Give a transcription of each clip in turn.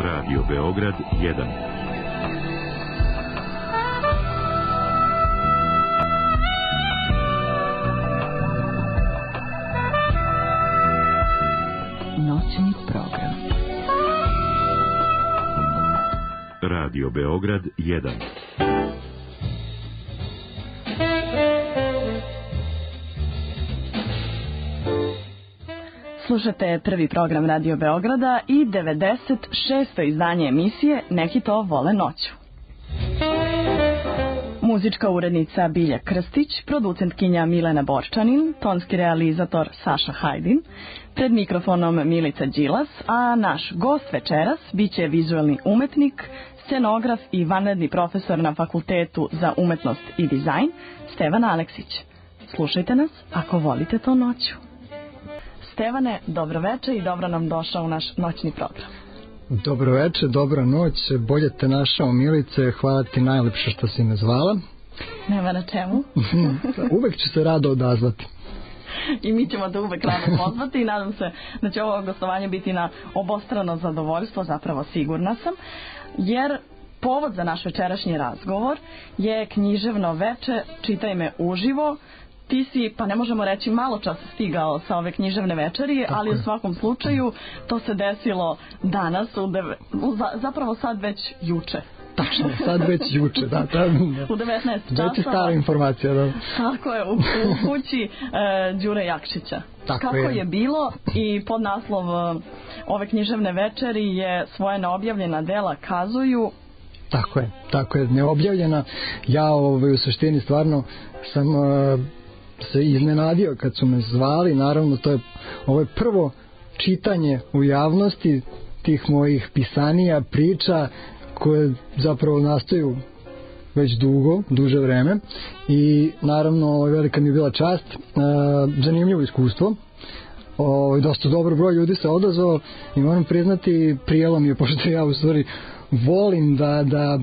Radio Beograd 1. Noćni program. Radio Beograd 1. Slušate prvi program Radio Beograda i 96. izdanje emisije Neki to vole noću. Muzička urednica Bilja Krstić, producentkinja Milena Borčanin, tonski realizator Saša Hajdin, pred mikrofonom Milica Đilas, a naš gost večeras biće vizuelni umetnik, scenograf i vanredni profesor na Fakultetu za umetnost i dizajn Stevan Aleksić. Slušajte nas ako volite to noću. Stevane, dobro večer i dobro nam došao u naš noćni program. Dobro večer, dobra noć, bolje te našao Milice, hvala ti najlepše što si me zvala. Nema na čemu. Uvek ću se rado odazvati. I mi ćemo te uvek rado pozvati i nadam se da će ovo gostovanje biti na obostrano zadovoljstvo, zapravo sigurna sam, jer povod za naš večerašnji razgovor je književno veče Čitaj me uživo. Ti si, pa ne možemo reći, malo čas stigao sa ove književne večeri, tako ali je. U svakom slučaju to se desilo danas, zapravo sad već juče. Tačno, sad već juče, da. U 19 časova. Već je stara informacija, da. Tako je, u kući Đure Jakšića. Tako kako je bilo i pod naslov ove književne večeri je svoje neobjavljena dela kazuju. Tako je, neobjavljena. Ja u suštini stvarno sam se iznenadio kad su me zvali, naravno ovo je prvo čitanje u javnosti tih mojih pisanija, priča koje zapravo nastaju već duže vreme i naravno velika mi je bila čast, zanimljivo iskustvo. Dosta dobro broj ljudi se odazvao i moram priznati, prijelo mi je, pošto ja u stvari volim da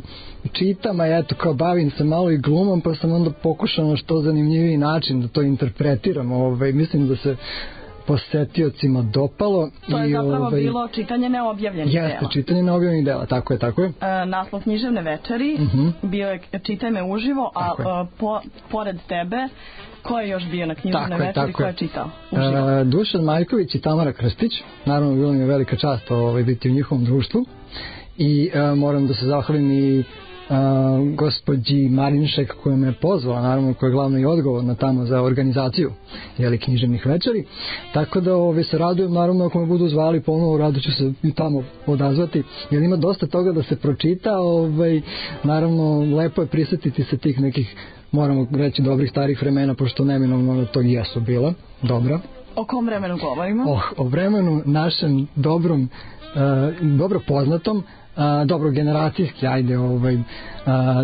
čitam, a eto kao bavim se malo i glumom, pa sam onda pokušao na što zanimljiviji način da to interpretiram. Mislim da se posetiocima dopalo. To je zapravo bilo čitanje neobjavljenih dela. Jeste, čitanje neobjavljenih dela, tako je. Naslov književne večeri bio je Čitaj me uživo, a pored tebe ko je još bio na književnoj večeri, ko je čitao uživo? Dušan Maljković i Tamara Krstić, naravno bilo mi je velika čast biti u njihovom društvu i moram da se zahvalim i gospođi Marinšek koja me pozvala, naravno koja je glavno i odgovorna tamo za organizaciju književnih večeri, tako da se radujem, naravno ako me budu zvali ponovo rado ću se i tamo odazvati jer ima dosta toga da se pročita, naravno lepo je prisjetiti se tih nekih, moramo reći, dobrih starih vremena, pošto neminovno to i jesu bila dobra. O kom vremenu govorimo? O vremenu našem dobro poznatom, dobro generacijski,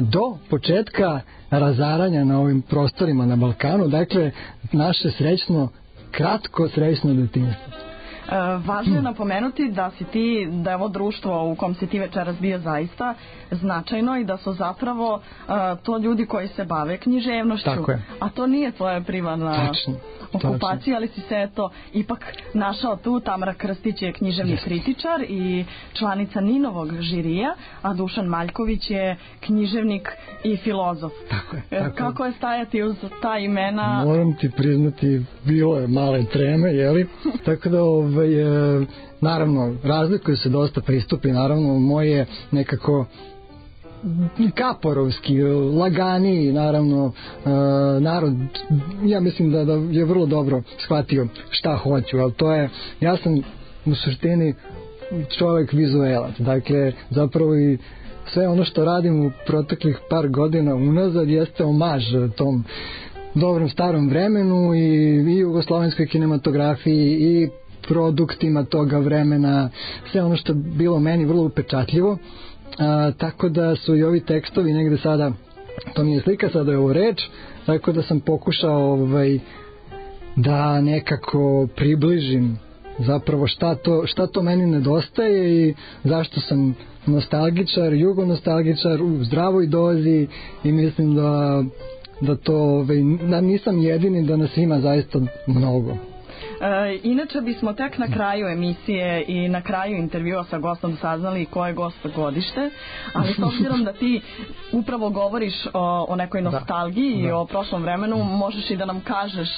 do početka razaranja na ovim prostorima na Balkanu, dakle naše kratko srećno detinjstvo. Važno je napomenuti da je ovo društvo u kom si ti večeras bio zaista značajno i da su zapravo to ljudi koji se bave književnošću, a to nije tvoja primarna okupacija, ali si se ipak našao tu. Tamara Krstić je književni kritičar i članica Ninovog žirija, a Dušan Maljković je književnik i filozof. Kako je stajati uz ta imena? Moram ti priznati, bilo je male treme, tako da naravno razlikuje se dosta pristupi, naravno moje nekako kaporovski, laganiji, naravno narod, ja mislim da je vrlo dobro shvatio šta hoću, ali to je, ja sam u suštini čovjek vizuelac, dakle zapravo i sve ono što radim u proteklih par godina unazad jeste omaž tom dobrom starom vremenu i jugoslovenskoj kinematografiji i produktima toga vremena, sve ono što je bilo meni vrlo upečatljivo. Tako da su i ovi tekstovi negde sada, to nije slika, sada je ovo reč, tako da sam pokušao da nekako približim zapravo šta to meni nedostaje i zašto sam nostalgičar, jugonostalgičar u zdravoj dozi i mislim da to da nisam jedini, da nas ima zaista mnogo. Inače bismo tek na kraju emisije i na kraju intervjua sa gostom saznali ko je gost godište, ali s obzirom da ti upravo govoriš o nekoj nostalgiji i o prošlom vremenu, možeš i da nam kažeš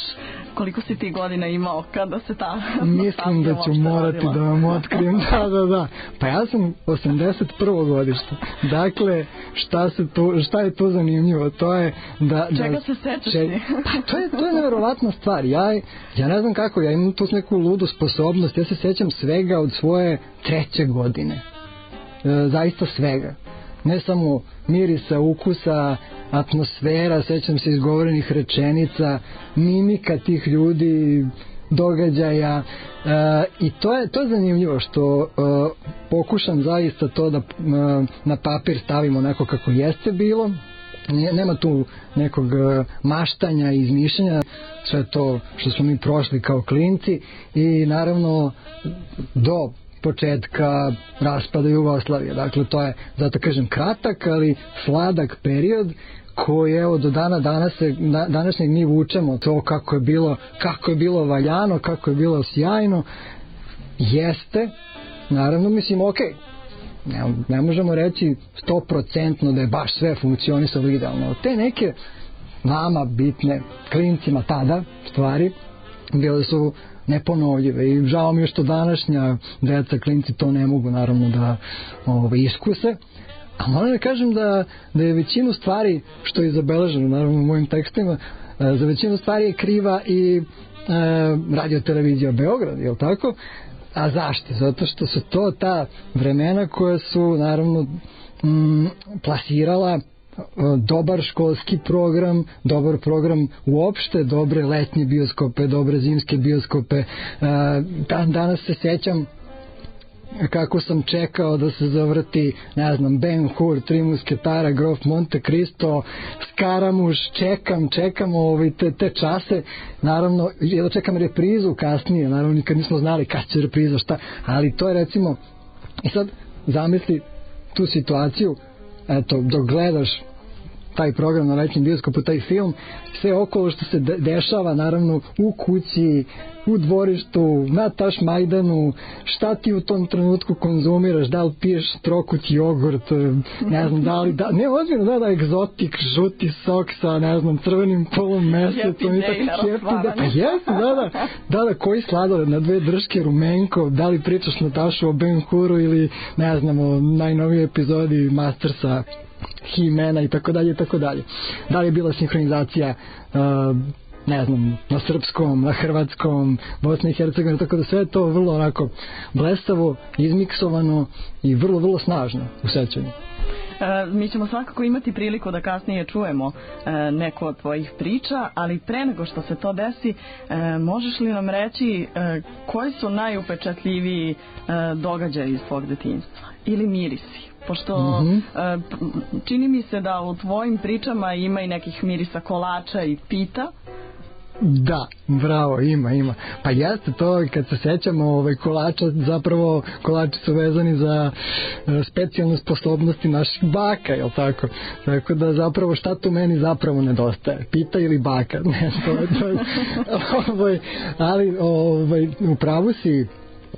koliko si ti godina imao kada se ta mislim da ću morati da vam otkrijem. Da. Pa ja sam 81. godište. Dakle, šta je to zanimljivo? To je da čega se sećaš ti? Pa to je nevjerovatna stvar. Ja ne znam kako, ja imam tu neku ludu sposobnost. Ja se sećam svega od svoje 3. godine. Zaista svega. Ne samo mirisa, ukusa, atmosfera, sećam se izgovorenih rečenica, mimika tih ljudi, događaja, i to je zanimljivo što pokušam zaista to da na papir stavimo onako kako jeste bilo. Nema tu nekog maštanja i izmišljanja, sve to što smo mi prošli kao klinci i naravno do početka raspada Jugoslavije. Dakle, to je, zato kažem, kratak, ali sladak period koji, evo, do današnjeg mi vučemo to kako je bilo valjano, kako je bilo sjajno. Jeste, naravno, mislim, okej, ne možemo reći 100% da je baš sve funkcionisalo idealno. Te neke nama bitne, klincima tada stvari, bile su neponovljive i žao mi je što današnja deca, klinci to ne mogu naravno da iskuse. A moram da kažem da je većinu stvari što je zabeleženo naravno u mojim tekstima, za većinu stvari je kriva i Radio-televizija Beograd, je li tako? A zašto? Zato što su to ta vremena koja su naravno plasirala dobar školski program, dobar program uopšte, dobre letnje bioskope, dobre zimske bioskope. Danas se sećam kako sam čekao da se zavrti, ne znam, Ben Hur, Tri musketara, Grof Monte Cristo, Skaramuš, čekam te čase, naravno, da čekam reprizu kasnije, naravno nikad nismo znali kad će repriza, šta, ali to je recimo, i sad zamisli tu situaciju, eto, dok gledaš taj program na letnjem bioskopu, taj film, sve okolo što se dešava, naravno, u kući, u dvorištu, na Tašmajdanu, šta ti u tom trenutku konzumiraš, da li piješ trokut jogurt, ne znam, ne, ozbiljno, da, egzotik, žuti sok sa, ne znam, crvenim polom mesecom, pa jesu, da, koji sladoled, na 2 drške rumenko, da li pričaš Natašu o Ben Huru ili, ne znam, o najnovijoj epizodi Mastersa, He-Mana i tako dalje. Da li je bila sinhronizacija ne znam, na srpskom, na hrvatskom, Bosna i Hercegovina, tako da sve je to vrlo onako blestavo, izmiksovano i vrlo, vrlo snažno u sećanju. Mi ćemo svakako imati priliku da kasnije čujemo neko od tvojih priča, ali pre nego što se to desi, možeš li nam reći koji su najupečatljiviji događaji iz tvog detinjstva ili mirisi? Pošto čini mi se da u tvojim pričama ima i nekih mirisa kolača i pita. Da, bravo, ima. Pa jeste to, kad se sećamo kolača, zapravo kolači su vezani za specijalne sposobnosti naših baka, jel tako? Tako da zapravo šta tu meni zapravo nedostaje? Pita ili baka? Ne, ali upravo si,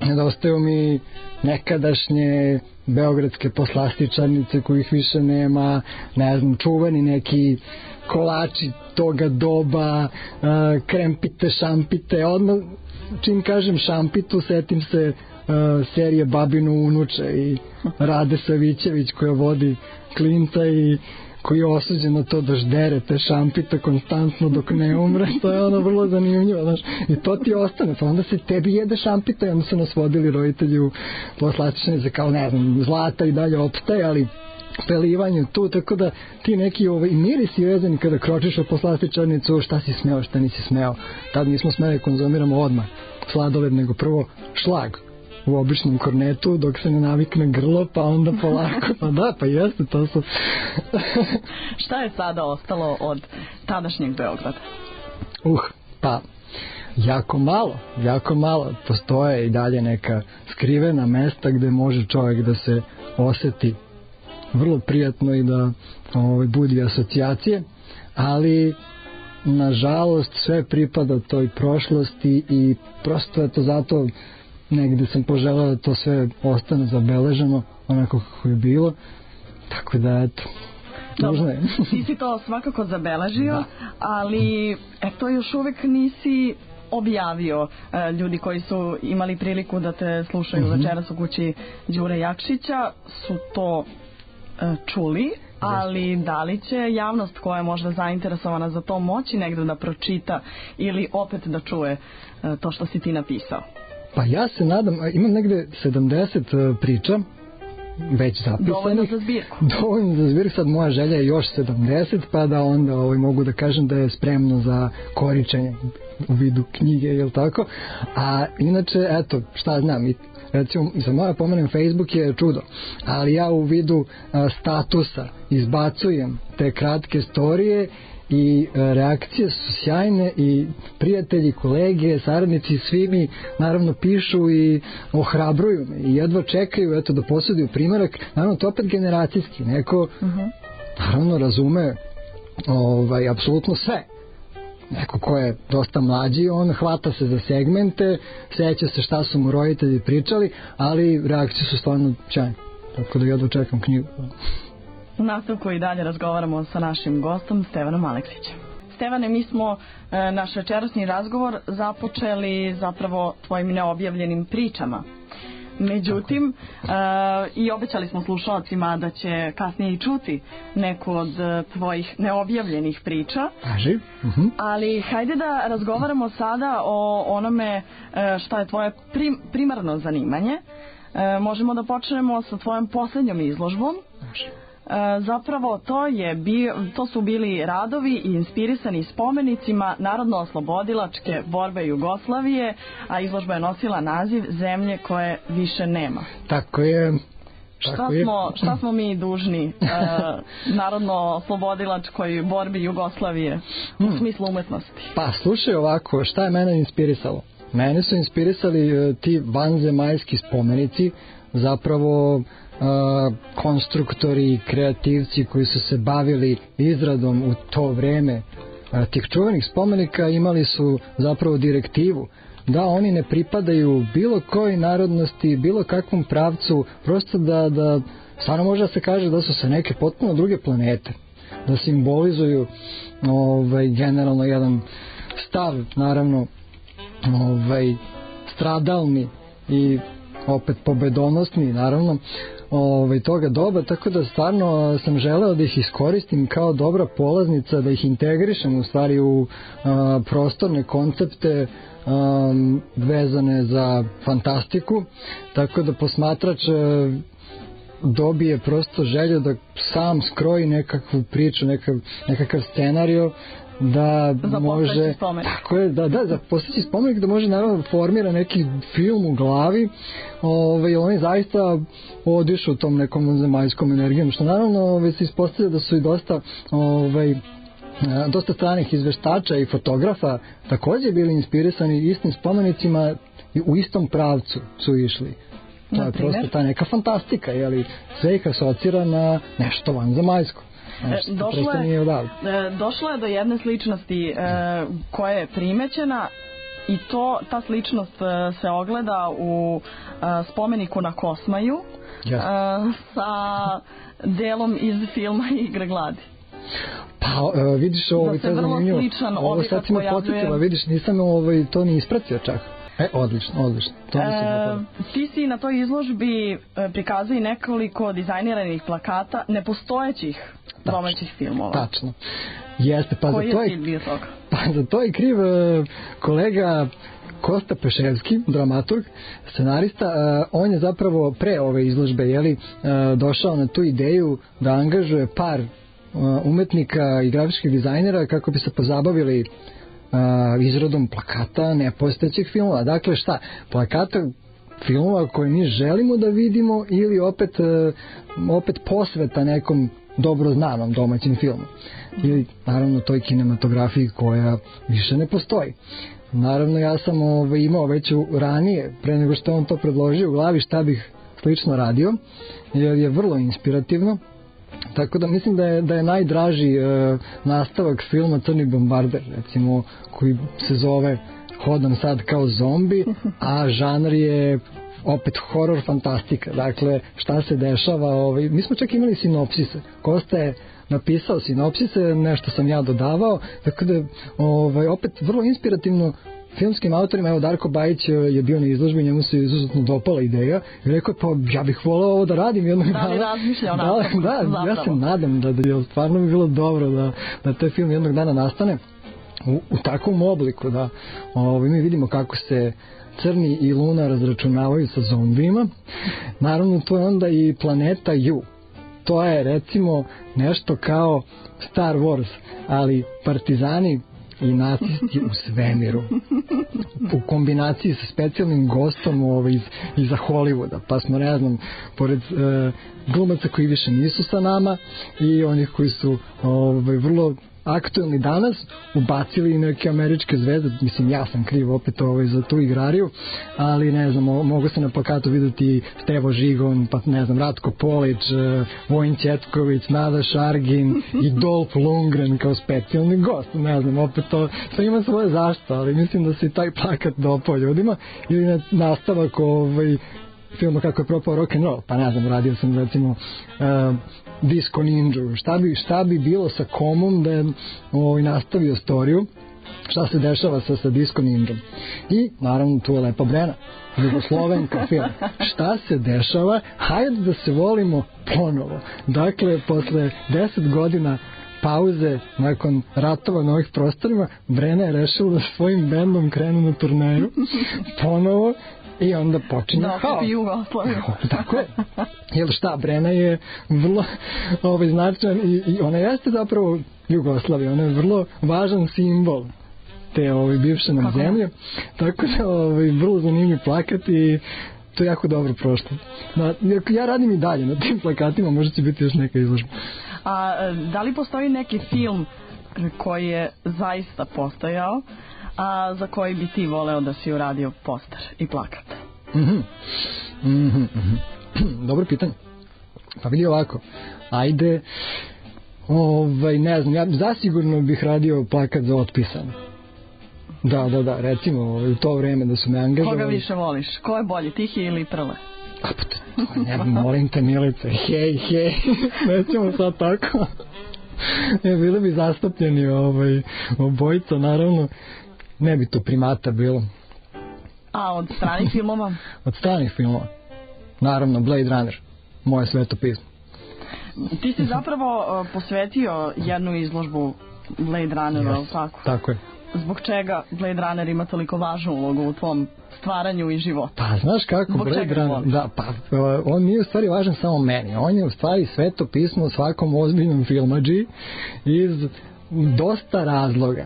nedostaju mi nekadašnje beogradske poslastičarnice kojih više nema, ne znam, čuvani neki kolači toga doba, krempite, šampite, odmah čim kažem šampitu setim se serije Babino unuče i Rade Savićević koja vodi klinca i koji je osuđen na to da ždere te šampite konstantno dok ne umre, to je ono vrlo zanimljivo, znaš, i to ti ostane, pa onda se tebi jede šampita i onda su nas vodili roditelji u poslastičarnice kao, ne znam, zlata i dalje opstaje, ali pelivanje tu, tako da ti neki i mirisi vezani kada kročiš u poslastičarnicu, šta si smeo, šta nisi smeo, tad nismo smeli konzumiramo odmah sladoled, nego prvo šlag u običnom kornetu dok se ne navikne grlo, pa onda polako, pa da, pa jeste, to su. Šta je sada ostalo od tadašnjeg Beograda? Pa jako malo, postoje i dalje neka skrivena mesta gde može čovjek da se oseti vrlo prijatno i da budi asocijacije, ali nažalost sve pripada toj prošlosti i prosto je to zato negde sam poželao da to sve ostane zabeleženo onako kako je bilo, tako da eto. Dobro, ti si to svakako zabeležio, ali to još uvek nisi objavio. Ljudi koji su imali priliku da te slušaju večeras u kući Đure Jakšića su to čuli, ali da li će javnost koja je možda zainteresovana za to moći negde da pročita ili opet da čuje to što si ti napisao? Pa ja se nadam, imam negde 70 priča već zapisanih. Dovoljno za zbirku. Dovoljno za zbirku, sad moja želja je još 70, pa da onda mogu da kažem da je spremno za koričenje u vidu knjige, jel tako? A inače, eto, šta znam, recimo, za moja pomenem, Facebook je čudo, ali ja u vidu statusa izbacujem te kratke storije i reakcije su sjajne i prijatelji, kolege, saradnici, svi mi naravno pišu i ohrabruju me i jedva čekaju eto da posudio primerak. Naravno to opet generacijski, neko naravno razume apsolutno sve. Neko ko je dosta mlađi, on hvata se za segmente, seća se šta su mu roditelji pričali, ali reakcije su stvarno sjajne, tako da jedva čekam knjigu. U nastavku i dalje razgovaramo sa našim gostom Stevanom Aleksićem. Stevane, mi smo naš večerasni razgovor započeli zapravo tvojim neobjavljenim pričama. Međutim, i obećali smo slušalcima da će kasnije i čuti neku od tvojih neobjavljenih priča. Ali hajde da razgovaramo sada o onome šta je tvoje primarno zanimanje. Možemo da počnemo sa tvojom posljednjom izložbom. Zapravo to su bili radovi inspirisani spomenicima narodno-oslobodilačke borbe Jugoslavije, a izložba je nosila naziv Zemlje koje više nema. Tako je. Šta smo mi dužni narodno-oslobodilačkoj borbi Jugoslavije u smislu umetnosti? Pa slušaj ovako, šta je mene inspirisalo? Mene su inspirisali ti vanzemaljski spomenici, zapravo konstruktori i kreativci koji su se bavili izradom u to vreme tih čuvenih spomenika imali su zapravo direktivu da oni ne pripadaju bilo kojoj narodnosti, bilo kakvom pravcu, prosto da stvarno može da se kaže da su se neke potpuno druge planete, da simbolizuju generalno jedan stav, naravno stradalni i opet pobedonosni, naravno, toga doba, tako da stvarno sam želeo da ih iskoristim kao dobra polaznica, da ih integrišem u stvari u prostorne koncepte vezane za fantastiku, tako da posmatrač dobije prosto želju da sam skroji nekakvu priču, nekakav scenario, da može tako je, da postojeći spomenik, da može naravno formira neki film u glavi, oni zaista odišu tom nekom zemaljskom energijom, što naravno se ispostavlja da su i dosta stranih izveštača i fotografa također bili inspirisani istim spomenicima i u istom pravcu su išli. To je prosto ta neka fantastika, sve ih asocira na nešto vanzemaljsko. Došlo je do jedne sličnosti koja je primećena i ta sličnost se ogleda u spomeniku na Kosmaju sa delom iz filma Igre gladi. Pa vidiš, to je zanimljivo. Ovo sad si me podsjetila, vidiš, nisam to ni ispratio čak. Odlično. Ti si na toj izložbi prikazao i nekoliko dizajniranih plakata nepostojećih domaćih filmova. Tačno. Jeste, pa koji je cilj bio toga? Pa za to je kriv kolega Kosta Peševski, dramaturg, scenarista. On je zapravo pre ove izložbe došao na tu ideju da angažuje par umetnika i grafičkih dizajnera kako bi se pozabavili izradom plakata nepostojećih filmova. Dakle šta? Plakata filmova koje mi želimo da vidimo ili opet posveta nekom dobro znanom domaćem filmu. Ili naravno toj kinematografiji koja više ne postoji. Naravno ja sam imao već ranije, pre nego što on to predložio u glavi, šta bih slično radio, jer je vrlo inspirativno. Tako da mislim da je najdraži nastavak filma Crni bombarder, recimo, koji se zove Hodam sad kao zombi, a žanr je opet horor fantastika. Dakle, šta se dešava, mi smo čak imali sinopsise. Kosta je napisao sinopsise, nešto sam ja dodavao, tako da opet vrlo inspirativno filmskim autorima. Evo, Darko Bajić je bio na izložbi, njemu se izuzetno dopala ideja i rekao je, pa ja bih volao ovo da radim jednog dana. Da li razmišlja o nastavku? Da, ja se nadam da stvarno bi bilo dobro da taj film jednog dana nastane u takvom obliku, da mi vidimo kako se Crni i Luna razračunavaju sa zombijima. Naravno, to je onda i Planeta U. To je, recimo, nešto kao Star Wars, ali partizani i nacisti u svemiru, u kombinaciji sa specijalnim gostom iza Hollywooda. Pa smo, ne znam, pored glumaca koji više nisu sa nama i onih koji su vrlo aktuelni danas, ubacili neke američke zvezde. Mislim, ja sam kriv opet za tu igrariju, ali ne znam, mogu se na plakatu vidjeti Stevo Žigon, pa ne znam, Ratko Polić, Vojin Ćetković, Nada Šargin i Dolph Lundgren kao specijalni gost. Ne znam, opet to sve ima svoje zašto, ali mislim da se i taj plakat dopao ljudima. Ili nastavak filma Kako je propao rock'n'roll, pa ne znam, radio sam recimo Disco Ninja. Šta bi bilo sa Komom da je nastavio storiju šta se dešava sa Disco Ninjom. I naravno tu je Lepa Brena, Jugoslovenka film. Šta se dešava? Hajde da se volimo ponovo. Dakle, posle 10 godina pauze nakon ratova na ovih prostorima, Brena je rešila da svojim bendom krenu na turneju ponovo. I onda počinje haos. Da, Jugoslaviju. Tako je. Jer šta, Brena je vrlo značajan i ona jeste zapravo Jugoslavija. Ona je vrlo važan simbol te bivše nam zemlje. Tako da vrlo zanimljiv plakat i to je jako dobro prošlo. Ja radim i dalje na tim plakatima, možda će biti još neka izložba. A da li postoji neki film koji je zaista postojao, a za koji bi ti voleo da si uradio poster i plakat? Dobro pitanje. Pa vidi ovako, ajde, ne znam, ja zasigurno bih radio plakat za Otpisane. Da, recimo u to vreme da su me angažovali. Koga više voliš? Ko je bolji, Tihi ili Prle? A pa to ne, molim te, Milice, hej, nećemo sad tako. Bili bi zastupljeni obojica, naravno. Ne bi to primata bilo. A od stranih filmova? Od stranih filmova. Naravno, Blade Runner. Moje sveto pismo. Ti si zapravo posvetio jednu izložbu Blade Runneru, yes, tako? Tako je. Zbog čega Blade Runner ima toliko važnu ulogu u tvom stvaranju i životu? Pa, znaš kako, zbog Blade Runner, da, pa, on nije u stvari važan samo meni. On je u stvari sveto pismo svakom ozbiljnom filmadži iz dosta razloga.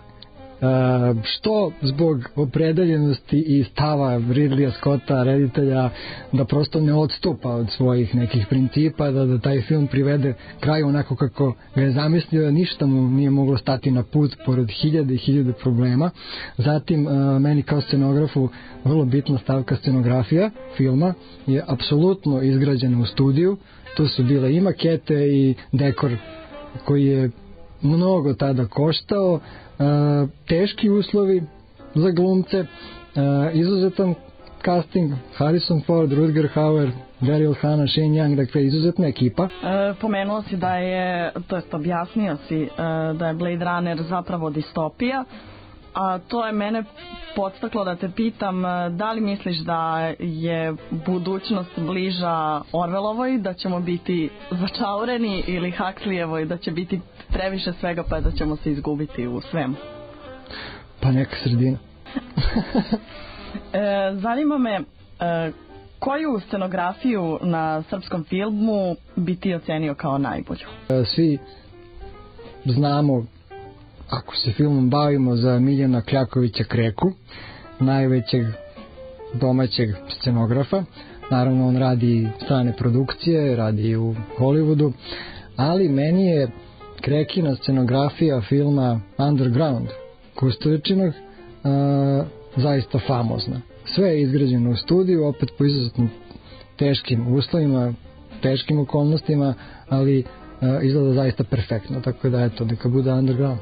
Što zbog opredeljenosti i stava Ridleya Scotta, reditelja, da prosto ne odstupa od svojih nekih principa, da taj film privede kraju onako kako ga je zamislio, ništa mu nije moglo stati na put pored hiljade i hiljade problema. Zatim, meni kao scenografu vrlo bitna stavka scenografija filma je apsolutno izgrađena u studiju. Tu su bile i makete i dekor koji je mnogo tada koštao, teški uslovi za glumce, izuzetan casting, Harrison Ford, Rutger Hauer, Daryl Hannah, Shane Young, dakle izuzetna ekipa. Pomenuo si da je, to jest objasnio si da je Blade Runner zapravo distopija, a to je mene podstaklo da te pitam da li misliš da je budućnost bliža Orwellovoj, da ćemo biti začaureni, ili Huxleyevoj, da će biti previše svega pa da ćemo se izgubiti u svemu? Pa neka sredina. Zanima me koju scenografiju na srpskom filmu bi ti ocenio kao najbolju? Svi znamo, ako se filmom bavimo, za Miljana Kljakovića Kreku, najvećeg domaćeg scenografa. Naravno, on radi strane produkcije, radi u Hollywoodu, ali meni je Krekina scenografija filma Underground Kusturičinog zaista famozna. Sve je izgrađeno u studiju, opet po izuzetno teškim uslovima, teškim okolnostima, ali izgleda zaista perfektno, tako da eto, neka bude underground.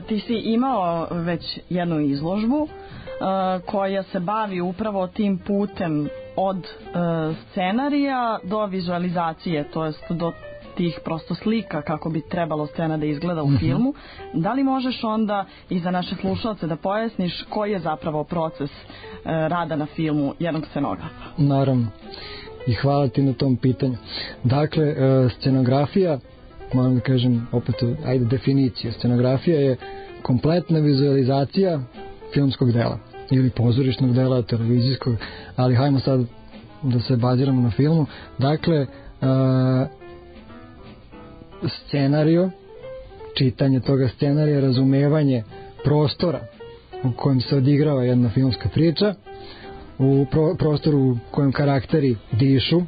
Ti si imao već jednu izložbu koja se bavi upravo tim putem od scenarija do vizualizacije, to jest do tih prosto slika kako bi trebalo scena da izgleda u filmu. Da li možeš onda i za naše slušalce da pojasniš koji je zapravo proces rada na filmu jednog scenografa? Naravno, i hvala ti na tom pitanju. Dakle, scenografija, moram da kažem opet, ajde definiciju, scenografija je kompletna vizualizacija filmskog dela ili pozorišnog dela, televizijskog, ali hajmo sad da se baziramo na filmu. Dakle, scenario, čitanje toga scenarija, razumevanje prostora u kojem se odigrava jedna filmska priča, u prostoru u kojem karakteri dišu,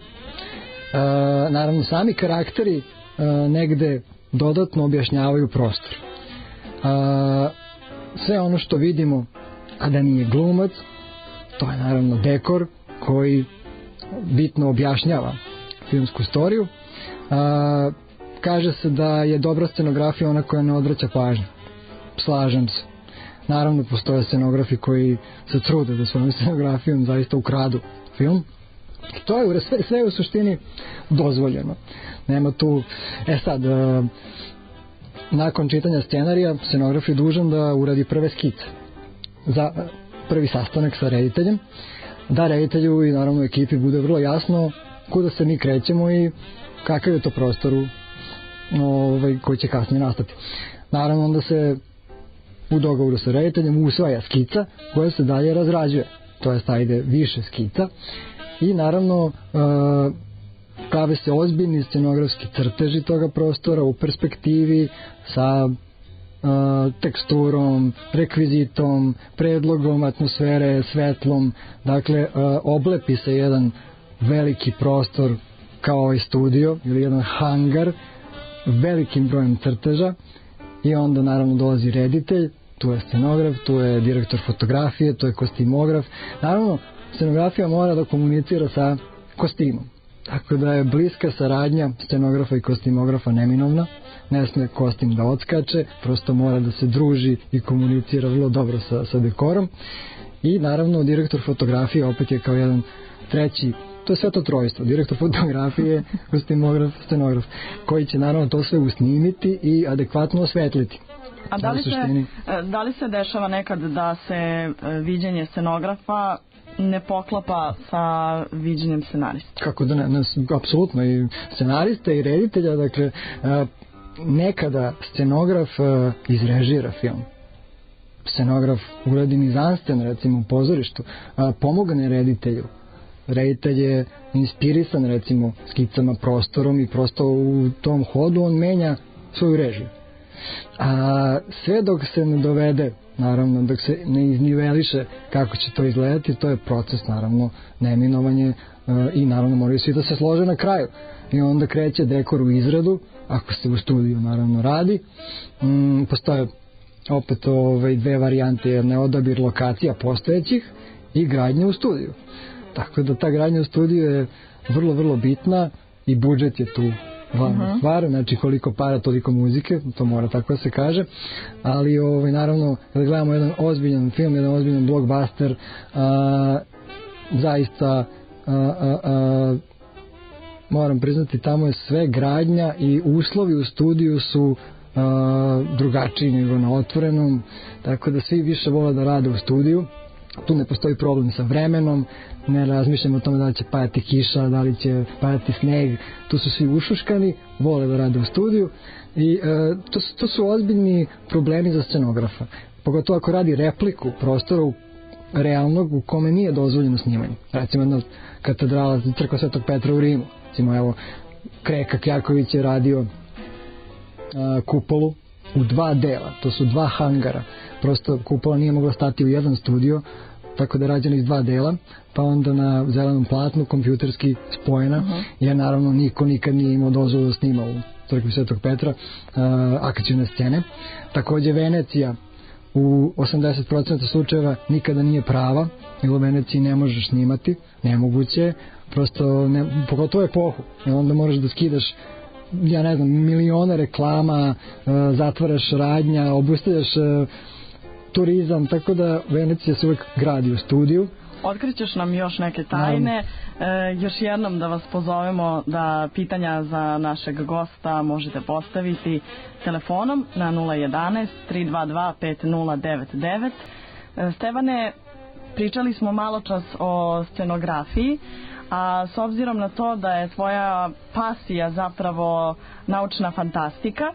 naravno sami karakteri negde dodatno objašnjavaju prostor. Sve ono što vidimo, a da nije glumac, to je naravno dekor koji bitno objašnjava filmsku storiju. Kaže se da je dobra scenografija ona koja ne odvraća pažnju. Slažem se. Naravno, postoje scenografi koji se trude da svojom scenografijom zaista ukradu film. To je sve u suštini dozvoljeno. Nema tu... sad, nakon čitanja scenarija, scenograf je dužan da uradi prve skice za prvi sastanak sa rediteljem, da reditelju i naravno ekipi bude vrlo jasno kuda se mi krećemo i kakav je to prostor koji će kasnije nastati. Naravno, onda se u dogovoru sa rediteljem usvaja skica koja se dalje razrađuje, to jest ajde više skica, i naravno prave se ozbiljni scenografski crteži toga prostora u perspektivi sa teksturom, rekvizitom, predlogom atmosfere, svetlom. Dakle, oblepi se jedan veliki prostor kao ovaj studio ili jedan hangar velikim brojem crteža i onda naravno dolazi reditelj, tu je scenograf, tu je direktor fotografije, tu je kostimograf. Naravno, scenografija mora da komunicira sa kostimom. Tako da je bliska saradnja scenografa i kostimografa neminovna. Ne sme kostim da odskače, prosto mora da se druži i komunicira vrlo dobro sa dekorom. I naravno direktor fotografije opet je kao jedan treći, to je sve to trojstvo, direktor fotografije, kostimograf, scenograf, koji će naravno to sve usnimiti i adekvatno osvetliti. A da li se dešava nekad da se viđenje scenografa ne poklapa sa viđenjem scenarista? Kako da ne, apsolutno, i scenarista i reditelja. Dakle, nekada scenograf izrežira film, scenograf uradi mizanscen, recimo u pozorištu, pomogne reditelju. Reditelj je inspirisan recimo skicama, prostorom i prosto u tom hodu on menja svoju režiju. A sve dok se ne dovede, naravno dok se ne izniveliše kako će to izgledati, to je proces naravno neminovanje i naravno moraju svi da se slože na kraju i onda kreće dekor u izradu, ako se u studiju naravno radi. Postoje opet dve varijante, jedna je odabir lokacija postojećih i gradnja u studiju. Tako da ta gradnja u studiju je vrlo, vrlo bitna i budžet je tu glavna stvar, znači koliko para, toliko muzike, to mora tako da se kaže, ali naravno kada gledamo jedan ozbiljan film, jedan ozbiljan blockbuster, zaista moram priznati, tamo je sve gradnja i uslovi u studiju su drugačiji nego na otvorenom, tako da svi više vole da rade u studiju. Tu ne postoji problem sa vremenom, ne razmišljamo o tome da li će padati kiša, da li će padati sneg, tu su svi ušuškani, vole da rade u studiju i to su ozbiljni problemi za scenografa, pogotovo ako radi repliku prostora realnog u kome nije dozvoljeno snimanje. Recimo jedna katedrala, crkva Svetog Petra u Rimu, recimo evo Kreka Kjaković je radio kupolu u 2 dela, to su 2 hangara, prosto kupola nije mogla stati u jedan studio, tako da je rađena iz 2 dela, pa onda na zelenom platnu kompjuterski spojena, jer naravno niko nikad nije imao dozvolu da snima u crkvi Svetog Petra akcione scene. Takođe Venecija u 80% slučajeva nikada nije prava, jer u Veneciji ne možeš snimati, nemoguće je, prosto pogotovo epohu, jer onda moraš da skidaš ja ne znam, milione reklama, zatvaraš radnja, obustavljaš turizam, tako da Venecija se uvek gradi u studiju. Otkrićeš nam još neke tajne. Još jednom da vas pozovemo da pitanja za našeg gosta možete postaviti telefonom na 011 322 5099. Stevane, pričali smo malo čas o scenografiji, a s obzirom na to da je tvoja pasija zapravo naučna fantastika,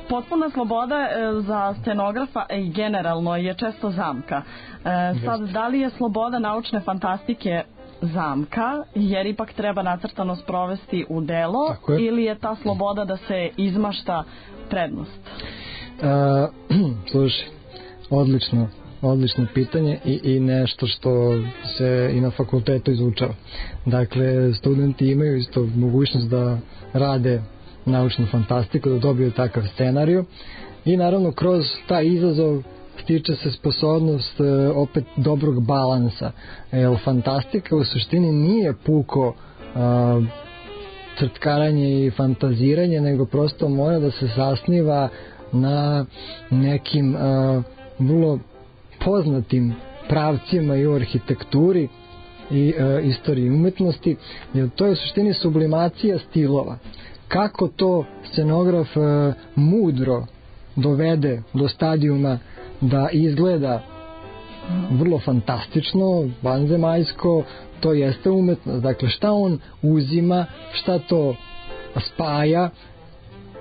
potpuna sloboda za scenografa i generalno je često zamka. Sad, da li je sloboda naučne fantastike zamka, jer ipak treba nacrtano sprovesti u delo, ili je ta sloboda da se izmašta prednost? Slušaj, odlično pitanje i nešto što se i na fakultetu izučava. Dakle, studenti imaju isto mogućnost da rade naučnu fantastiku, da dobiju takav scenariju i naravno kroz taj izazov stiče se sposobnost opet dobrog balansa. Jer fantastika u suštini nije puko crtkaranje i fantaziranje, nego prosto mora da se zasniva na nekim vrlo poznatim pravcima i u arhitekturi i istoriji umetnosti, jer to je u suštini sublimacija stilova. Kako to scenograf mudro dovede do stadijuma da izgleda vrlo fantastično, vanzemaljsko, to jeste umetnost. Dakle, šta on uzima, šta to spaja,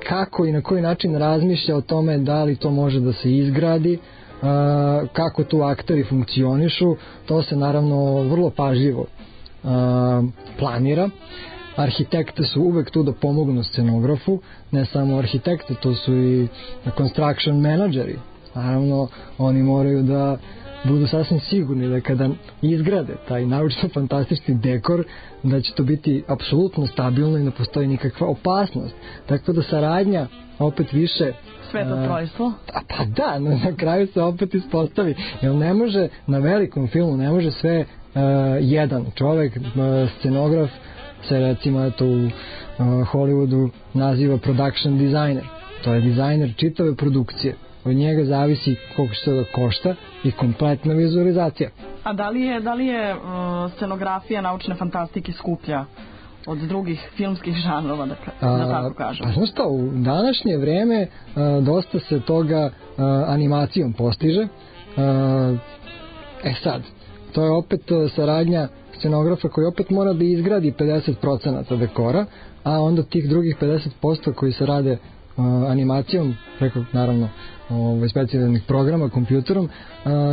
kako i na koji način razmišlja o tome da li to može da se izgradi, kako tu akteri funkcionišu, to se naravno vrlo pažljivo planira. Arhitekte su uvek tu da pomognu scenografu, ne samo arhitekte, to su i construction menadžeri. Naravno, oni moraju da budu sasvim sigurni da kada izgrade taj naučno-fantastični dekor, da će to biti apsolutno stabilno i ne postoji nikakva opasnost. Tako da saradnja opet više... Sveto trojstvo? Pa da, na kraju se opet ispostavi. Jer ne može, na velikom filmu ne može sve jedan čovek, scenograf, se recimo eto u Hollywoodu naziva production designer. To je dizajner čitave produkcije. Od njega zavisi koliko će da košta i kompletna vizualizacija. A da li je scenografija naučne fantastike skuplja od drugih filmskih žanrova, da tako kažem? A znaš šta, u današnje vreme dosta se toga animacijom postiže. Sad, to je opet saradnja scenografa koji opet mora da izgradi 50% dekora, a onda tih drugih 50% koji se rade animacijom, preko naravno specijalnih programa, kompjuterom,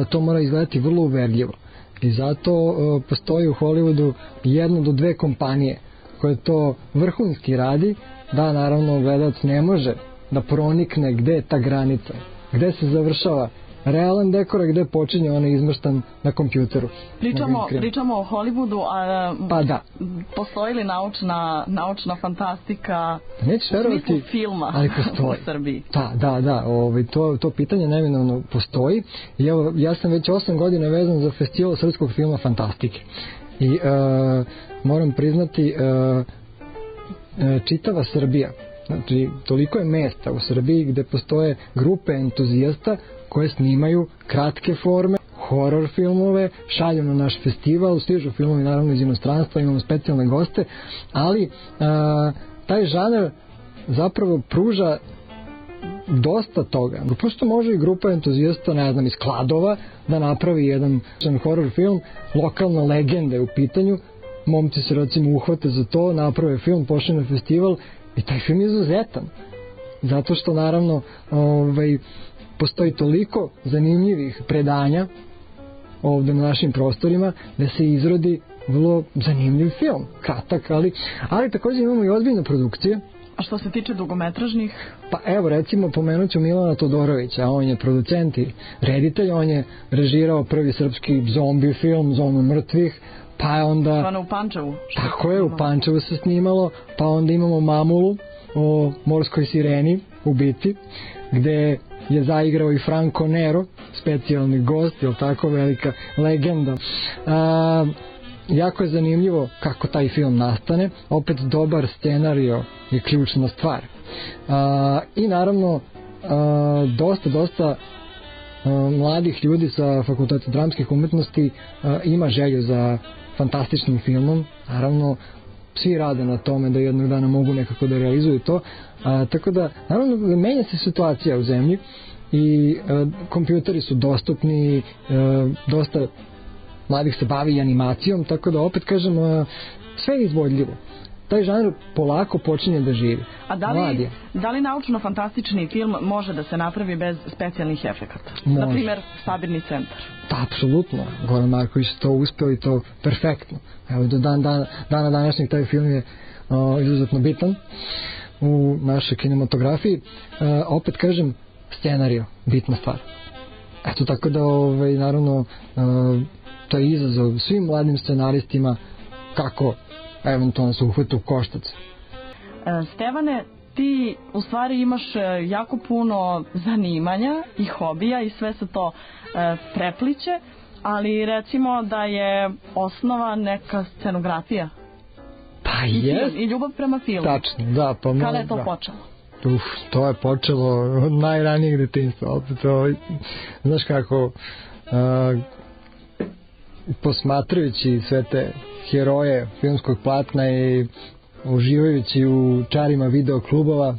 to mora izgledati vrlo uverljivo. I zato postoji u Hollywoodu 1 do 2 kompanije koje to vrhunski radi, da naravno gledalac ne može da pronikne gde je ta granica, gde se završava realan dekor, gde počinje onaj izmrštan na kompjuteru. Pričamo o Hollywoodu, a pa da. Postoji li naučna fantastika u smislu filma ali postoji. U Srbiji? Da, to pitanje neminovno postoji. I evo, ja sam već 8 godina vezan za festival srpskog filma fantastike. I moram priznati, čitava Srbija, znači toliko je mesta u Srbiji gde postoje grupe entuzijasta koje snimaju kratke forme, horor filmove, šalju na naš festival, stižu filmovi naravno iz inostranstva, imamo specijalne goste, ali taj žanar zapravo pruža dosta toga. Prosto može i grupa entuzijasta, ne znam, iz Kladova da napravi jedan horor film, lokalna legenda je u pitanju, momci se recimo uhvate za to, naprave film, pošle na festival i taj film je izuzetan. Zato što naravno postoji toliko zanimljivih predanja ovde na našim prostorima da se izrodi vrlo zanimljiv film, kratak, ali također imamo i ozbiljne produkcije. A što se tiče dugometražnih? Pa evo, recimo, pomenut ću Milana Todorovića, on je producent i reditelj, on je režirao prvi srpski zombi film, Zonu mrtvih, pa je onda... Ono u Pančevu? Tako je, u Pančevu se snimalo, pa onda imamo Mamulu o morskoj sireni u biti, gde je zaigrao i Franco Nero, specijalni gost, je li tako, velika legenda. jako je zanimljivo kako taj film nastane, opet dobar scenario je ključna stvar. I naravno dosta mladih ljudi sa Fakulteta dramskih umetnosti ima želju za fantastičnim filmom, naravno svi rade na tome da jednog dana mogu nekako da realizuju to, tako da naravno menja se situacija u zemlji i kompjuteri su dostupni, dosta mladih se bavi animacijom, tako da opet kažem sve je izvodljivo. Taj žanr polako počinje da živi. A da li naučno-fantastični film može da se napravi bez specijalnih efekata? Može. Naprimjer, Sabirni centar. Da, apsolutno. Goran Marković to uspeo i to perfektno. Evo, do dana današnjeg taj film je izuzetno bitan u našoj kinematografiji. Opet kažem, scenario, bitna stvar. Eto, tako da, naravno, to je izazov svim mladim scenaristima kako eventualno se uhvati u koštac. Stevane, ti u stvari imaš jako puno zanimanja i hobija i sve se to prepliče, ali recimo da je osnova neka scenografija. Pa je. I ljubav prema filmu. Tačno, da. Pa kada je to počelo? To je počelo od najranijeg detinjstva. Opet, znaš kako, posmatrajući sve te heroje filmskog platna i uživajući u čarima videoklubova,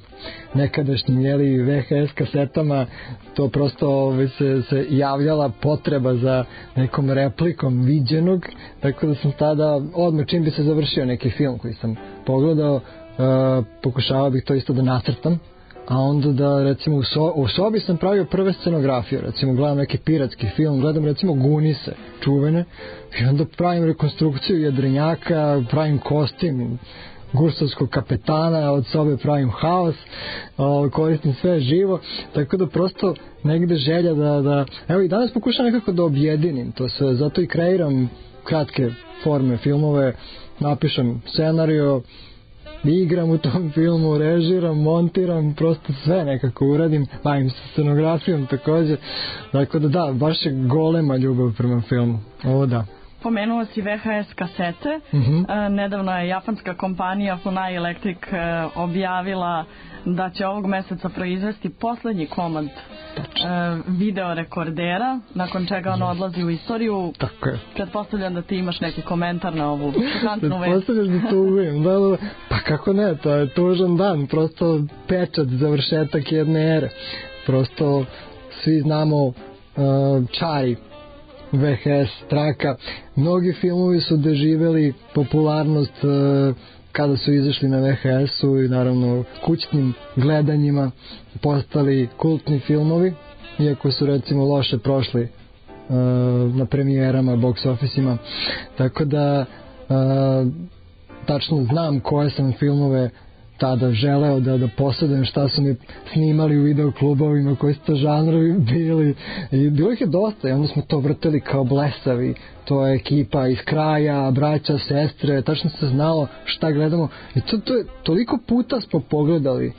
nekadašnjim VHS kasetama, to prosto se javljala potreba za nekom replikom viđenog, tako da sam tada odmah čim bi se završio neki film koji sam pogledao, pokušavao bih to isto da nacrtam, a onda da recimo u sobi sam pravio prve scenografije, recimo gledam neki piratski film, gledam recimo Gunise čuvene i onda pravim rekonstrukciju jedrenjaka, pravim kostim gursovskog kapetana, od sobe pravim haos, koristim sve živo, tako da prosto negde želja da evo i danas pokušam nekako da objedinim to sve, zato i kreiram kratke forme filmove, napišem scenario, igram u tom filmu, režiram, montiram, prosto sve nekako uradim, bavim se scenografijom također, tako da baš je golema ljubav prema filmu, ovo da. Pomenuo si VHS kasete. Nedavno je japanska kompanija Funai Electric objavila da će ovog meseca proizvesti poslednji komad video rekordera, nakon čega on odlazi u istoriju. Tako je. Pretpostavljam da ti imaš neki komentar na ovu šokantnu vest. Pretpostavljam da tužim, da. Pa kako ne, to je tužan dan, prosto pečat, završetak jedne ere. Prosto svi znamo čari VHS traka. Mnogi filmovi su doživeli popularnost kada su izašli na VHS-u i naravno kućnim gledanjima postali kultni filmovi, iako su recimo loše prošli na premijerama, box office-ima. Tako da tačno znam koje sam filmove tada želeo da posjedujem, šta su mi snimali u videoklubovima, koji su to žanrovi bili, i bilo ih je dosta i onda smo to vrteli kao blesavi, to je ekipa iz kraja, braća, sestre, tačno se znalo šta gledamo i to je toliko puta smo pogledali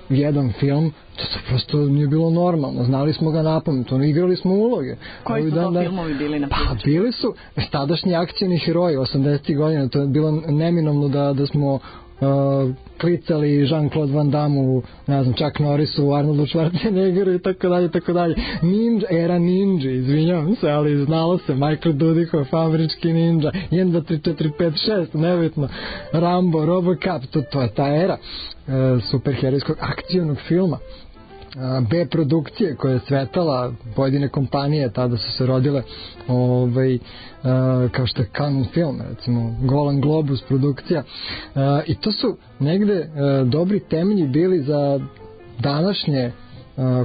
jedan film, to prosto nije bilo normalno, znali smo ga napamet, igrali smo uloge. Koji su to filmovi bili na primjer? Pa bili su tadašnji akcioni heroji 80. godina, to je bilo neminovno da smo klicali Jean-Claude Van Damme, ne znam, Chuck Norrisu, Arnoldu Schwarzeneggeru i tako dalje. Era ninja, izvinjavam se, ali znalo se, Michael Dudikoff, američki ninja, 1, 2, 3, 4, 5, 6, nebitno, Rambo, Robocop, to je ta era superherojskog akcionog filma. B produkcije koja je cvetala, pojedine kompanije tada su se rodile, kao što je Canon Film, recimo Golan Globus produkcija, i to su negde dobri temelji bili za današnje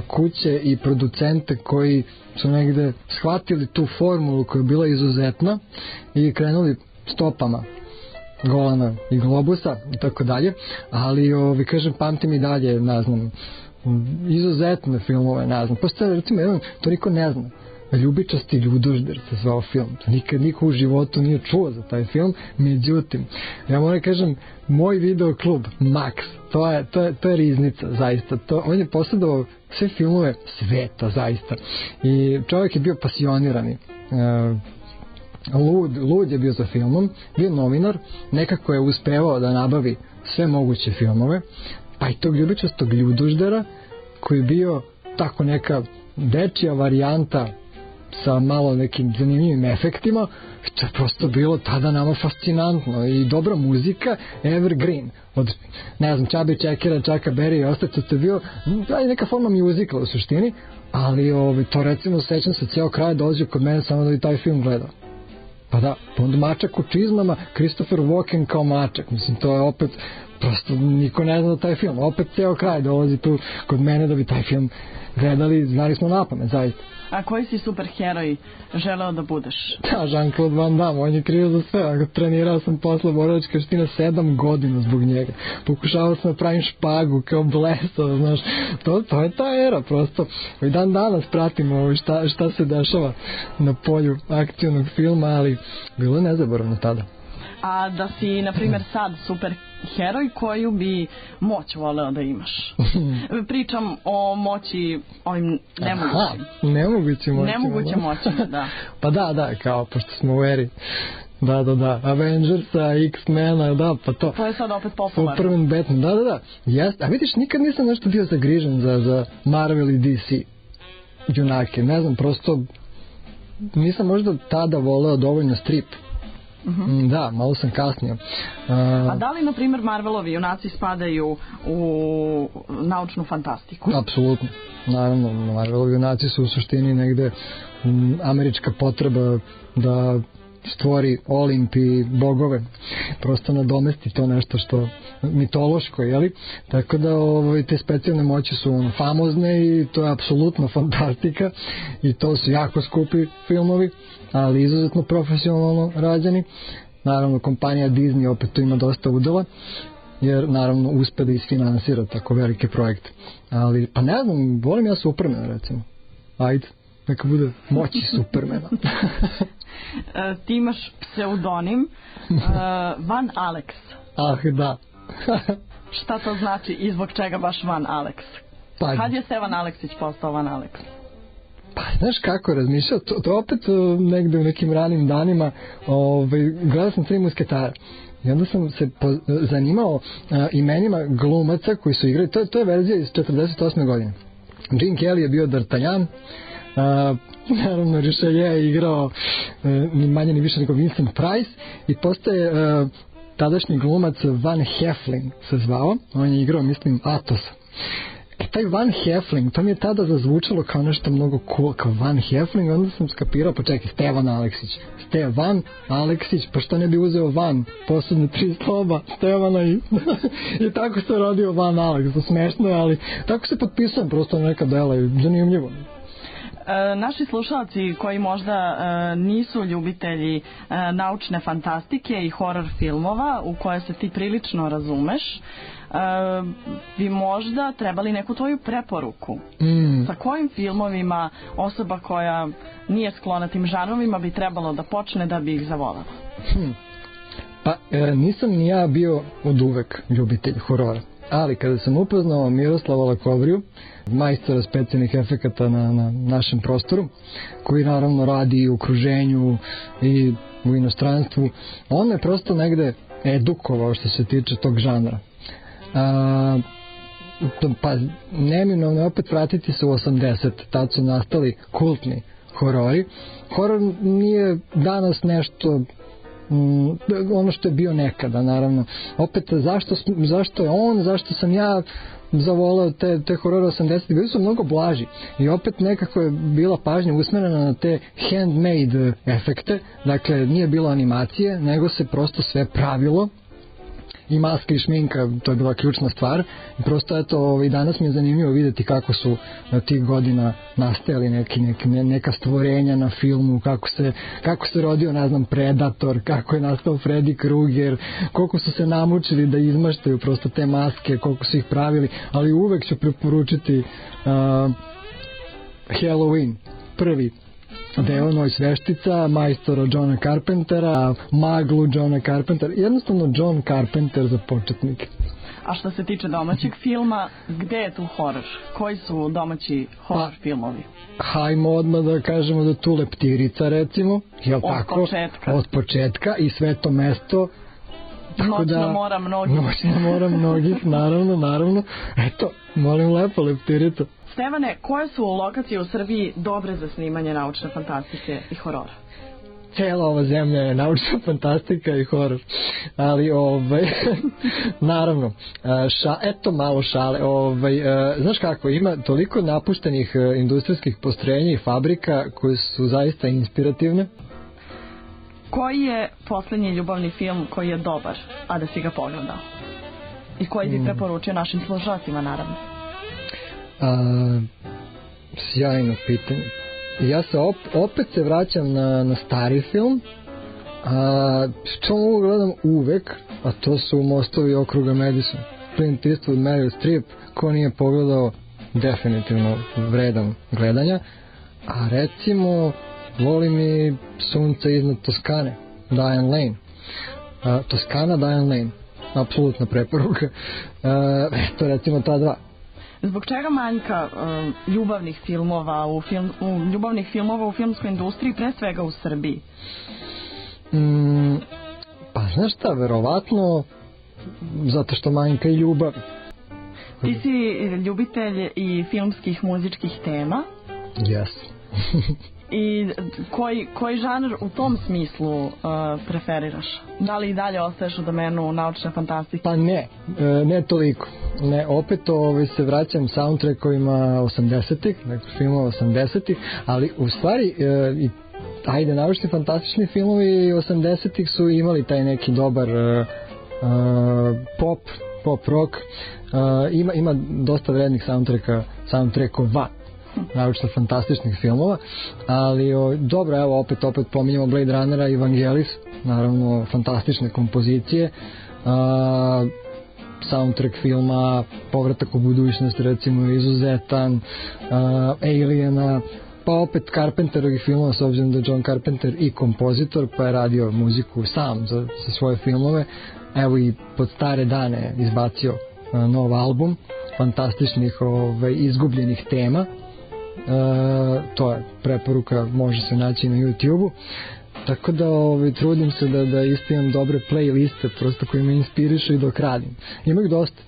kuće i producente koji su negde shvatili tu formulu koja je bila izuzetna i krenuli stopama Golana i Globusa i tako dalje, ali kažem, pamtim i dalje, ne znam, izuzetne filmove, ne znam, postoje recimo jedan, to niko ne zna, Ljubičasti ljudožder se zvao film, to nikad niko u životu nije čuo za taj film, međutim ja moram kažem, moj videoklub Max, to je riznica zaista, on je posjedovao sve filmove sveta zaista i čovjek je bio pasionirani lud je bio za filmom, bio novinar, nekako je uspevao da nabavi sve moguće filmove, pa i tog ljubičastog ljuduždera koji je bio tako neka dečija varijanta sa malo nekim zanimljivim efektima, to je prosto bilo tada nama fascinantno i dobra muzika, evergreen, od, ne znam, Čabi Čekera, Čaka Berry i ostalo, to je bio neka forma muzikla u suštini, ali to recimo sećam se, ceo kraj dolazio kod mene samo da bi taj film gledao. Pa da, pa onda Mačak u čizmama, Christopher Walken kao Mačak, mislim, to je opet, prosto niko ne zna da taj film, opet ceo kraj dolazi tu kod mene da bi taj film gledali, znali smo napamet, zaista. A koji si superheroj želeo da budeš? Da, Jean-Claude Van Damme, on je kriv za sve. Trenirao sam posle borilačke veštine 7 godina zbog njega. Pokušavao sam da pravim špagu kao blesao, znaš. To je ta era, prosto. I dan danas pratimo šta se dešava na polju akcijnog filma, ali bilo je nezaboravno tada. A da si, na primjer, sad superheroj, koju bi moć voleo da imaš? Pričam o moći ovim nemogućim. Nemoguće moćima, da. Pa da, kao, pošto smo u eri. Da, Avengersa, X-mena, da, pa to. To je sad opet popularno. Superman, Batman, da. Jeste, a vidiš, nikad nisam nešto bio zagrižen za Marvel i DC junake. Ne znam, prosto nisam možda tada voleo dovoljno strip. Da, malo sam kasnio. A da li, na primjer, Marvelovi junaci spadaju u naučnu fantastiku? Apsolutno. Naravno, Marvelovi junaci su u suštini negde američka potreba da stvori Olimp i bogove. Prosto nadomesti to nešto što mitološko, jeli? Tako da te specijalne moći su famozne i to je apsolutno fantastika i to su jako skupi filmovi, ali izuzetno profesionalno rađeni. Naravno, kompanija Disney opet tu ima dosta udela, jer naravno uspe da isfinansira tako velike projekte. Ali, pa ne znam, volim ja Supermana recimo. Ajde, neka bude moći Supermana. Ti imaš pseudonim Van Alex. Ah, da. Šta to znači i zbog čega baš Van Alex? Pa, kad je Stevan Aleksić postao Van Alex? Pa, znaš kako je razmišljao, to opet negde u nekim ranim danima, gledao sam 3 musketara. I onda sam se zanimao imenima glumaca koji su igrali, to je verzija iz 48. godine. Gene Kelly je bio D'Artagnan, naravno Richelieu je igrao ni manje ni više nego Vincent Price i postaje tadašnji glumac Van Heflin se zvao, on je igrao, mislim, Atosa. Taj Van Hefling, to mi je tada zazvučalo kao nešto mnogo cool, kao Van Hefling, onda sam skapirao, pa čekaj, Stevan Aleksić. Stevan Aleksić, pa što ne bi uzeo Van, poslednje 3 slova, Stevana i tako se rodio Van Alex, smešno je, ali tako se potpisujem prosto na neka dela i zanimljivo. Naši slušalci koji možda nisu ljubitelji naučne fantastike i horor filmova u koje se ti prilično razumeš, bi možda trebali neku tvoju preporuku. Sa kojim filmovima osoba koja nije sklona tim žanrovima bi trebalo da počne da bi ih zavolela? Pa nisam ni ja bio od uvek ljubitelj horora, ali kada sam upoznao Miroslava Lakovriju, majstora specijalnih efekata na našem prostoru, koji naravno radi i u okruženju i u inostranstvu, on je prosto negde edukovao što se tiče tog žanra. Pa neminovno je opet vratiti se u 80, tad su nastali kultni horori. Horor nije danas nešto ono što je bio nekada, naravno. Opet, zašto je on, zašto sam ja zavoleo te horore 80, bili su mnogo blaži i opet nekako je bila pažnja usmerena na te handmade efekte, dakle nije bilo animacije, nego se prosto sve pravilo i maska i šminka, to je bila ključna stvar i prosto eto i danas mi je zanimljivo vidjeti kako su tih godina nastajali neka stvorenja na filmu, kako se rodio, ne znam, Predator, kako je nastao Freddy Krueger, koliko su se namučili da izmaštaju prosto te maske, koliko su ih pravili, ali uvek ću preporučiti Halloween, prvi deo, Noć veštica, majstora Johna Carpentera, maglu Johna Carpentera, jednostavno John Carpenter za početnike. A što se tiče domaćeg filma, gde je tu horor? Koji su domaći horor filmovi? Hajmo odmah da kažemo da tu Leptirica, recimo, jel tako? Od početka i Sveto mesto. Noćna mora mnogih. Noćna mora mnogih, naravno. Eto, molim lepo, Leptirica. Stevane, koje su lokacije u Srbiji dobre za snimanje naučne fantastike i horora? Cijela ova zemlja je naučna fantastika i horor, ali naravno, eto malo šale, znaš kako, ima toliko napuštenih industrijskih postrojenja i fabrika koje su zaista inspirativne. Koji je posljednji ljubavni film koji je dobar, a da si ga pogledao? I koji bi preporučio našim slušalcima, naravno? Sjajno pitanje. Ja se opet se vraćam na stari film, što mogu gledam uvek, a to su Mostovi okruga Madison. Clint Eastwood, Meryl Streep, ko nije pogledao, definitivno vredan gledanja. A recimo, volim i Sunce iznad Toskane, Diane Lane. Toskana, Diane Lane, apsolutna preporuka. To recimo ta dva. Zbog čega manjka ljubavnih filmova u filmskoj industriji, pre svega u Srbiji? Pa znaš šta, verovatno zato što manjka i ljubav. Ti si ljubitelj i filmskih muzičkih tema? Yes. I koji žanr u tom smislu preferiraš? Da li i dalje ostaješ u domenu naučne fantastike? Pa ne toliko. Ne, opet se vraćam soundtrackovima 80-ih, dakle filmova 80-ih, ali u stvari naučni fantastični filmovi 80-ih su imali taj neki dobar pop rock, ima dosta vrednih soundtrackova naučno fantastičnih filmova, ali dobro, evo opet pominjamo Blade Runnera i Vangelis, naravno fantastične kompozicije, soundtrack filma Povratak u budućnost recimo izuzetan, Aliena, pa opet Carpenterovih filmova, s obzirom da je John Carpenter i kompozitor, pa je radio muziku sam za svoje filmove. Evo i pod stare dane izbacio nov album fantastičnih izgubljenih tema. To je preporuka, može se naći na YouTube-u. Tako da trudim se da isto imam dobre playliste prosto koji me inspirišu i dok radim. Ima ih dosta.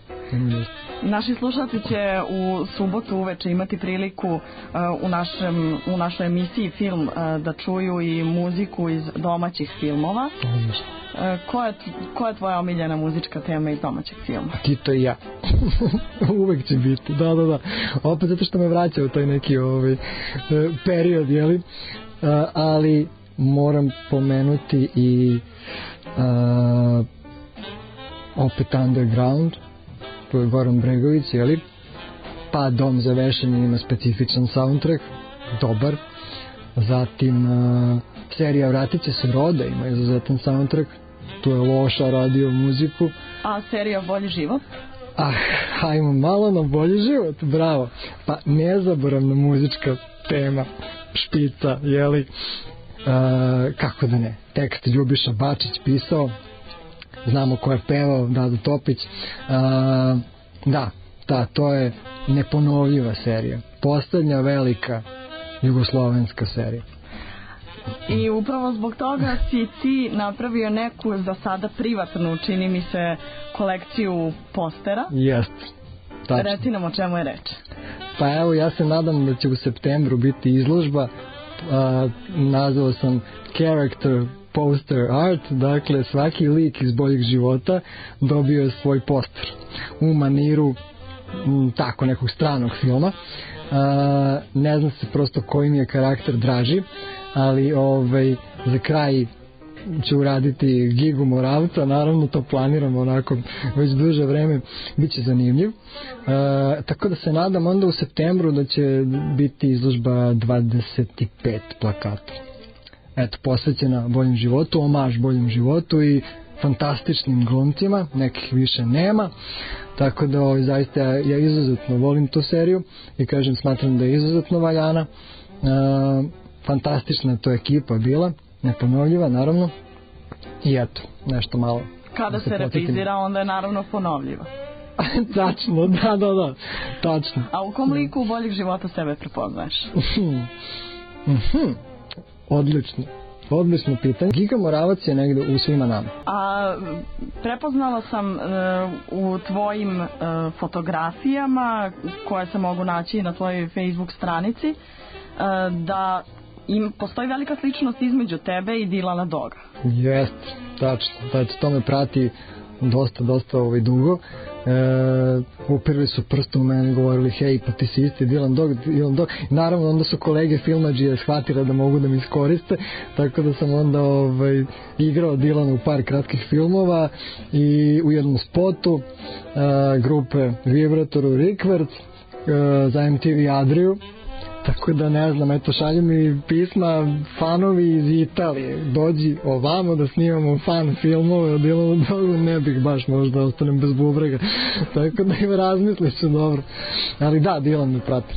Naši slušalci će u subotu uveče imati priliku u našoj emisiji Film da čuju i muziku iz domaćih filmova. Koja je tvoja omiljena muzička tema iz domaćeg filma? Tito i ja. Uvek će biti. Da. Opet zato što me vraća u taj neki period, jeli? Ali moram pomenuti i opet Underground, to je Goran Bregović, jeli? Pa Dom za vešanje ima specifičan soundtrack, dobar. Zatim serija Vratit će se Rode ima izuzetan soundtrack, tu je Loša radio muziku. A serija Bolji život? Hajmo malo na Bolji život, bravo. Pa nezaboravna muzička tema, špica, jeli? Kako da ne, tekst Ljubiša Bačić pisao, znamo ko je pevao, Dado Topić. To je neponovljiva serija, poslednja velika jugoslovenska serija. I upravo zbog toga si ti napravio neku za sada privatnu, čini mi se, kolekciju postera. Jest, tačno. Reci nam o čemu je reč. Pa evo, ja se nadam da će u septembru biti izložba, nazvao sam Character Poster Art, dakle svaki lik iz Boljeg života dobio je svoj poster u maniru tako nekog stranog filma. Ne znam se prosto koji mi je karakter draži, ali za kraj ću uraditi Gigu Moravca, naravno to planiram onako već duže vreme, bit će zanimljiv. Tako da se nadam onda u septembru da će biti izložba 25 plakata. Eto, posvećena Boljem životu, omaž Boljem životu i fantastičnim glumcima, nekih više nema. Tako da zaista ja izuzetno volim tu seriju i kažem, smatram da je izuzetno valjana. Fantastična to ekipa bila, neponovljiva naravno. I eto, nešto malo. Kada se reprizira, onda je naravno ponovljiva. Tačno, da, tačno. A u kom liku boljeg života sebe prepoznaješ? Odlično pitanje. Giga Moravac je negde u svima nama. A prepoznala sam u tvojim fotografijama koje se mogu naći na tvojoj Facebook stranici da postoji velika sličnost između tebe i Dilana Doga. Jeste, tačno, to me prati dosta dugo. Upirili su prstom u mene i govorili hej, pa ti si isti Dilan Dog. Naravno, onda su kolege filmadžije shvatile da mogu da mi iskoriste, tako da sam onda igrao Dilana u par kratkih filmova i u jednom spotu grupe Vibratoru Rikverc za MTV Adriju. Tako da ne znam, eto, šalju mi pisma fanovi iz Italije, dođi ovamo da snimamo fan filmove o Dilanu Dogu, ne bih baš možda ostanem bez bubrega, tako da im razmislit ću dobro, ali da, Dilan me prati.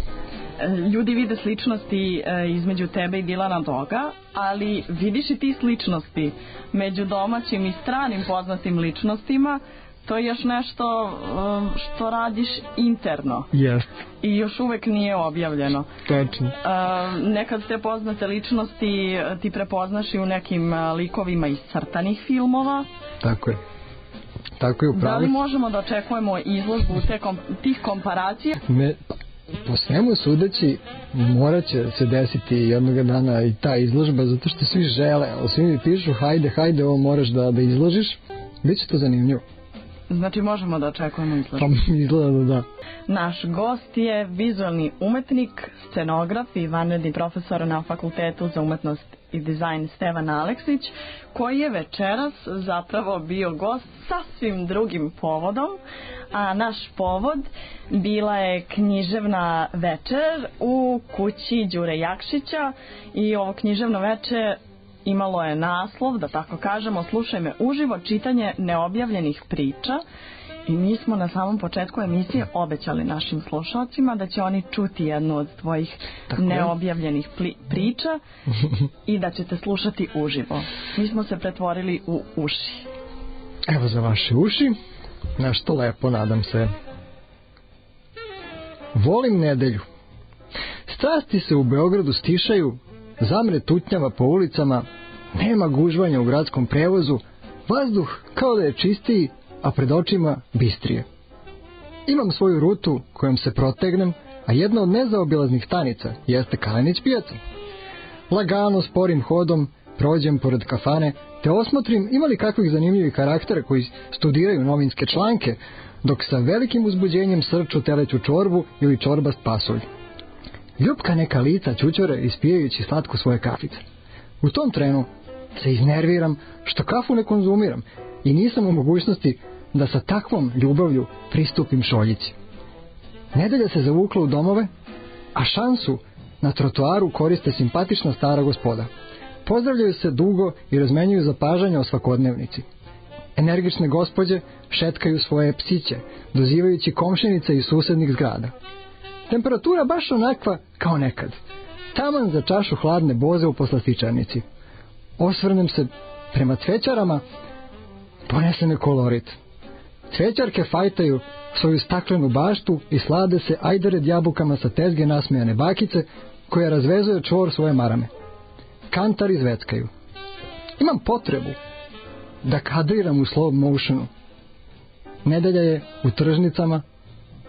Ljudi vide sličnosti između tebe i Dilana Doga, ali vidiš i ti sličnosti među domaćim i stranim poznatim ličnostima. To je još nešto što radiš interno. Yes. I još uvek nije objavljeno. Tačno. Nekad te poznate ličnosti ti prepoznaš i u nekim likovima iz crtanih filmova. Tako je. Upravo. Da li možemo da očekujemo izložbu tih komparacija? Po svemu sudeći morat će se desiti jednog dana i ta izložba, zato što svi žele, svi mi pišu hajde, ovo moraš da izložiš. Biće to zanimljivo. Znači možemo da očekujemo izložbu. Pa izgleda da. Naš gost je vizualni umetnik, scenograf i vanredni profesor na Fakultetu za umetnost i dizajn Stevan Aleksić, koji je večeras zapravo bio gost sasvim drugim povodom, a naš povod bila je književna večer u kući Đure Jakšića i ovo književno večer imalo je naslov, da tako kažemo, Slušaj me uživo, čitanje neobjavljenih priča. I mi smo na samom početku emisije obećali našim slušalcima da će oni čuti jednu od tvojih neobjavljenih priča i da ćete slušati uživo. Mi smo se pretvorili u uši. Evo za vaše uši, nešto lepo, nadam se. Volim nedelju. Strasti se u Beogradu stišaju, zamre tutnjava po ulicama, nema gužvanja u gradskom prevozu, vazduh kao da je čistiji, a pred očima bistrije. Imam svoju rutu kojom se protegnem, a jedna od nezaobilaznih stanica jeste Kalenić pijaca. Lagano, sporim hodom, prođem pored kafane, te osmotrim ima li kakvih zanimljivih karaktera koji studiraju novinske članke, dok sa velikim uzbuđenjem srču teleću čorbu ili čorbast pasulj. Ljupka neka lica ćućore ispijajući slatko svoje kafice. U tom trenu se iznerviram što kafu ne konzumiram i nisam u mogućnosti da sa takvom ljubavlju pristupim šoljici. Nedelja se zavukla u domove, a šansu na trotoaru koriste simpatična stara gospoda. Pozdravljaju se dugo i razmenjuju zapažanja o svakodnevnici. Energične gospođe šetkaju svoje psiće, dozivajući komšinice iz susednih zgrada. Temperatura baš onakva kao nekad. Taman za čašu hladne boze u poslastičarnici. Osvrnem se prema cvećarama, ponese me kolorit. Cvećarke fajtaju svoju staklenu baštu i slade se ajdered jabukama sa tezge nasmejane bakice koja razvezuje čvor svoje marame. Kantari zveckaju. Imam potrebu da kadriram u slow motionu. Nedelja je u tržnicama,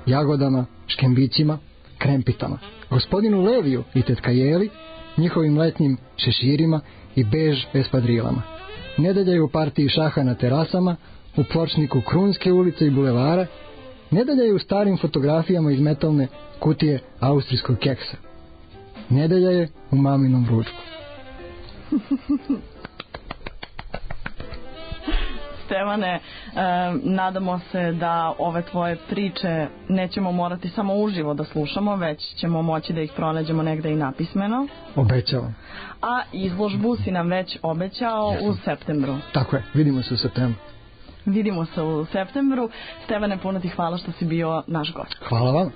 jagodama, škembićima, krempitama. Gospodinu Leviju i tetka Jeli, njihovim letnjim šeširima i bež espadrilama. Nedelja je u partiji šaha na terasama, u pločniku Krunske ulice i bulevara. Nedelja je u starim fotografijama iz metalne kutije austrijskog keksa. Nedelja je u maminom ručku. Stevane, nadamo se da ove tvoje priče nećemo morati samo uživo da slušamo, već ćemo moći da ih pronađemo negde i napismeno. Obećavam. A izložbu si nam već obećao u septembru. Tako je, vidimo se u septembru. Vidimo se u septembru. Stevane, puno ti hvala što si bio naš gost. Hvala vam.